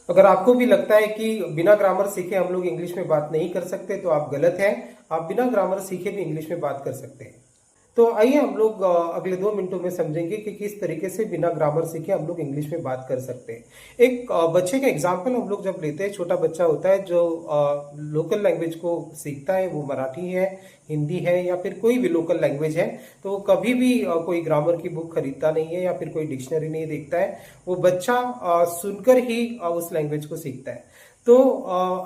अगर आपको भी लगता है कि बिना ग्रामर सीखे हम लोग इंग्लिश में बात नहीं कर सकते तो आप गलत हैं। आप बिना ग्रामर सीखे भी इंग्लिश में बात कर सकते हैं। तो आइए हम लोग अगले 2 मिनटों में समझेंगे कि किस तरीके से बिना ग्रामर सीखे हम लोग इंग्लिश में बात कर सकते हैं। एक बच्चे का एग्जाम्पल हम लोग जब लेते हैं, छोटा बच्चा होता है जो लोकल लैंग्वेज को सीखता है, वो मराठी है, हिंदी है या फिर कोई भी लोकल लैंग्वेज है, तो वो कभी भी कोई ग्रामर की बुक खरीदता नहीं है या फिर कोई डिक्शनरी नहीं देखता है। वो बच्चा सुनकर ही उस लैंग्वेज को सीखता है। तो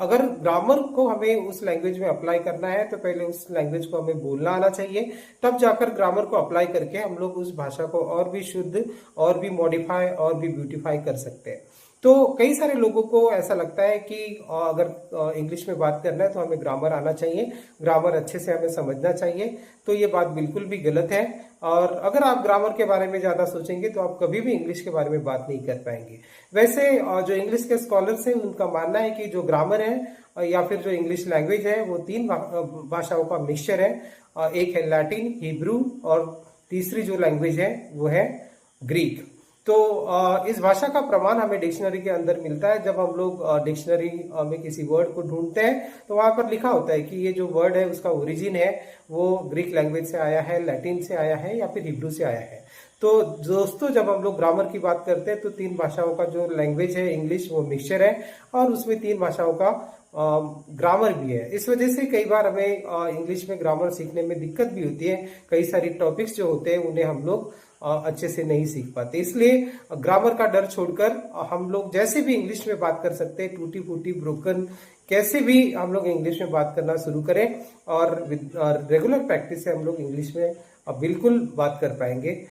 अगर ग्रामर को हमें उस लैंग्वेज में अप्लाई करना है तो पहले उस लैंग्वेज को हमें बोलना आना चाहिए, तब जाकर ग्रामर को अप्लाई करके हम लोग उस भाषा को और भी शुद्ध, और भी मॉडिफाई, और भी ब्यूटीफाई कर सकते हैं। तो कई सारे लोगों को ऐसा लगता है कि अगर इंग्लिश में बात करना है तो हमें ग्रामर आना चाहिए, ग्रामर अच्छे से हमें समझना चाहिए। तो ये बात बिल्कुल भी गलत है। और अगर आप ग्रामर के बारे में ज्यादा सोचेंगे तो आप कभी भी इंग्लिश के बारे में बात नहीं कर पाएंगे। वैसे जो इंग्लिश के स्कॉलर्स हैं उनका मानना है कि जो ग्रामर है या फिर जो इंग्लिश लैंग्वेज है वो तीन भाषाओं का मिक्सचर है। एक है लैटिन, हिब्रू, और तीसरी जो लैंग्वेज है वो है ग्रीक। तो इस भाषा का प्रमाण हमें डिक्शनरी के अंदर मिलता है। जब हम लोग डिक्शनरी में किसी वर्ड को ढूंढते हैं तो वहां पर लिखा होता है कि ये जो वर्ड है उसका ओरिजिन है वो ग्रीक लैंग्वेज से आया है, लैटिन से आया है या फिर हिब्रू से आया है। तो दोस्तों, जब हम लोग ग्रामर की बात करते हैं तो तीन भाषाओं का जो लैंग्वेज है इंग्लिश, वो मिक्सचर है और उसमें तीन भाषाओं का ग्रामर भी है। इस वजह से कई बार हमें इंग्लिश में ग्रामर सीखने में दिक्कत भी होती है। कई सारी टॉपिक्स जो होते हैं उन्हें हम लोग अच्छे से नहीं सीख पाते। इसलिए ग्रामर का डर छोड़कर हम लोग जैसे भी इंग्लिश में बात कर सकते हैं, टूटी फूटी, ब्रोकन, कैसे भी हम लोग इंग्लिश में बात करना शुरू करें और रेगुलर प्रैक्टिस से हम लोग इंग्लिश में बिल्कुल बात कर पाएंगे।